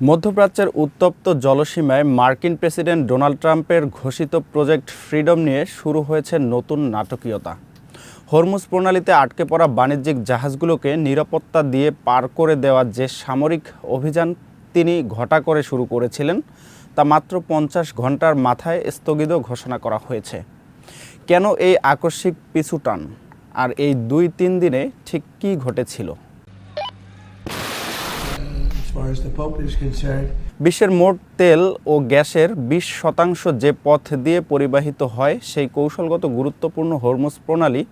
মধ্যপ্রাচ্যের উত্তপ্ত জলসীমায় মার্কিন প্রেসিডেন্ট ডোনাল্ড ট্রাম্পের ঘোষিত প্রজেক্ট ফ্রিডম নিয়ে শুরু হয়েছে নতুন নাটকীয়তা। হরমুজ প্রণালীতে আটকে পড়া বাণিজ্যিক জাহাজগুলোকে নিরাপত্তা দিয়ে পার করে দেওয়ার যে সামরিক অভিযান তিনি ঘটা করে শুরু করেছিলেন তা মাত্র 50 ঘন্টার মাথায় স্থগিত ঘোষণা করা হয়েছে। কেন এই আকস্মিক পিছুটান, আর এই 2-3 দিনে ঠিক কী ঘটেছিল? বিশ্বের মোট তেল ও গ্যাসের 20% যে পথ দিয়ে পরিবাহিত হয় সেই কৌশলগত গুরুত্বপূর্ণ হরমুজ প্রণালী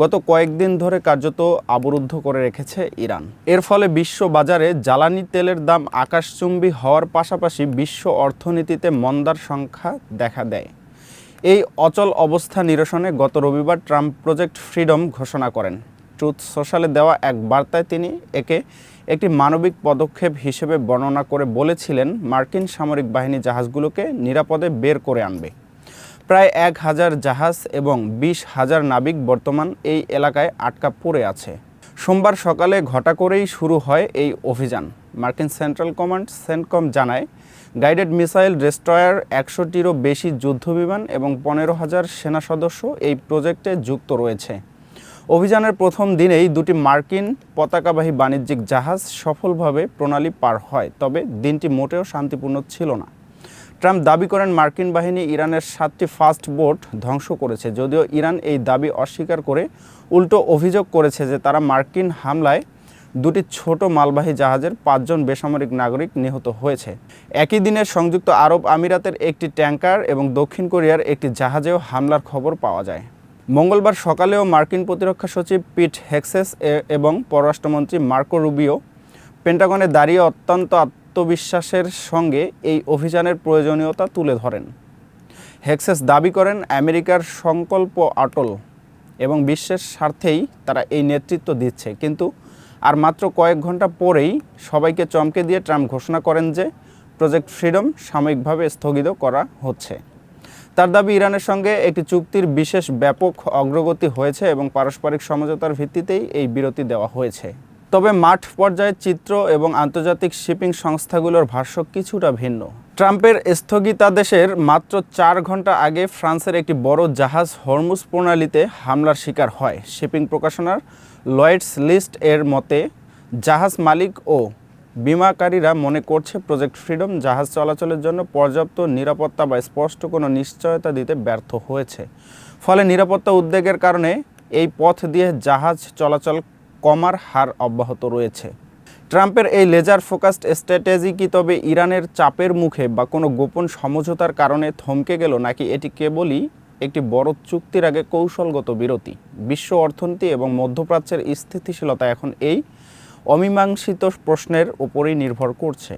গত কয়েকদিন ধরে কার্যত অবরুদ্ধ করে রেখেছে ইরান। এর ফলে বিশ্ব বাজারে জ্বালানি তেলের দাম আকাশচুম্বী হওয়ার পাশাপাশি বিশ্ব অর্থনীতিতে মন্দার সংখ্যা দেখা দেয়। এই অচল অবস্থা নিরসনে গত রবিবার ট্রাম্প প্রজেক্ট ফ্রিডম ঘোষণা করেন। ট্রুথ সোশ্যালে দেওয়া এক বার্তায় তিনি একে একটি মানবিক পদক্ষেপ হিসেবে বর্ণনা করে বলেছিলেন, মার্কিন সামরিক বাহিনী জাহাজগুলোকে নিরাপদে বের করে আনবে। প্রায় 1000 জাহাজ এবং 20,000 নাবিক বর্তমান এই এলাকায় আটকা পড়ে আছে। সোমবার সকালে ঘটা করেই শুরু হয় এই অভিযান। মার্কিন সেন্ট্রাল কমান্ড সেন্টকম জানায়, গাইডেড মিসাইল ডেস্ট্রয়ার 100টিরও বেশি যুদ্ধবিমান এবং 15,000 সেনা সদস্য এই প্রজেক্টে যুক্ত রয়েছে। অভিযানের প্রথম দিনেই 2টি মার্কিন পতাকাবাহী বাণিজ্যিক জাহাজ সফলভাবে প্রণালী পার হয়, তবে দিনটি মোটেও শান্তিপূর্ণ ছিল না। ট্রাম্প দাবি করেন মার্কিন বাহিনী ইরানের 7টি ফাস্ট বোট ধ্বংস করেছে, যদিও ইরান এই দাবি অস্বীকার করে উল্টো অভিযোগ করেছে যে তারা মার্কিন হামলায় 2টি ছোট মালবাহী জাহাজের 5 জন বেসামরিক নাগরিক নিহত হয়েছে। একই দিনে সংযুক্ত আরব আমিরাতের একটি ট্যাঙ্কার এবং দক্ষিণ কোরিয়ার একটি জাহাজেও হামলার খবর পাওয়া যায়। মঙ্গলবার সকালেও মার্কিন প্রতিরক্ষা সচিব পিট হেক্সেস এবং পররাষ্ট্রমন্ত্রী মার্কো রুবিও পেন্টাগনে দাঁড়িয়ে অত্যন্ত আত্মবিশ্বাসের সঙ্গে এই অভিযানের প্রয়োজনীয়তা তুলে ধরেন। হেক্সেস দাবি করেন, আমেরিকার সংকল্প অটল এবং বিশ্বের স্বার্থেই তারা এই নেতৃত্ব দিচ্ছে। কিন্তু আর মাত্র কয়েক ঘন্টা পরেই সবাইকে চমকে দিয়ে ট্রাম্প ঘোষণা করেন যে প্রজেক্ট ফ্রিডম সাময়িকভাবে স্থগিত করা হচ্ছে। তার দাবি, ইরানের সঙ্গে একটি চুক্তির বিশেষ ব্যাপক অগ্রগতি হয়েছে এবং পারস্পরিক সমঝোতার ভিত্তিতেই এই বিরতি দেওয়া হয়েছে। তবে মাঠ পর্যায়ের চিত্র এবং আন্তর্জাতিক শিপিং সংস্থাগুলোর ভাষ্য কিছুটা ভিন্ন। ট্রাম্পের স্থগিতাদেশের মাত্র 4 ঘন্টা আগে ফ্রান্সের একটি বড় জাহাজ হরমুজ প্রণালীতে হামলার শিকার হয়। শিপিং প্রকাশনার লয়েডস লিস্ট এর মতে, জাহাজ মালিক ও বিমাকারীরা মনে করছে প্রজেক্ট ফ্রিডম জাহাজ চলাচলের জন্য পর্যাপ্ত নিরাপত্তা বা স্পষ্ট কোনো নিশ্চয়তা দিতে ব্যর্থ হয়েছে। ফলে নিরাপত্তা উদ্বেগের কারণে এই পথ দিয়ে জাহাজ চলাচল কমার হার অব্যাহত রয়েছে। ট্রাম্পের এই লেজার ফোকাসড স্ট্র্যাটেজি কি তবে ইরানের চাপের মুখে বা কোনো গোপন সমঝোতার কারণে থমকে গেল, নাকি এটি কেবলই একটি বড় চুক্তির আগে কৌশলগত বিরতি? বিশ্ব অর্থনীতি এবং মধ্যপ্রাচ্যের স্থিতিশীলতা এখন এই অমীমাংসিত প্রশ্নের উপরেই নির্ভর করছে।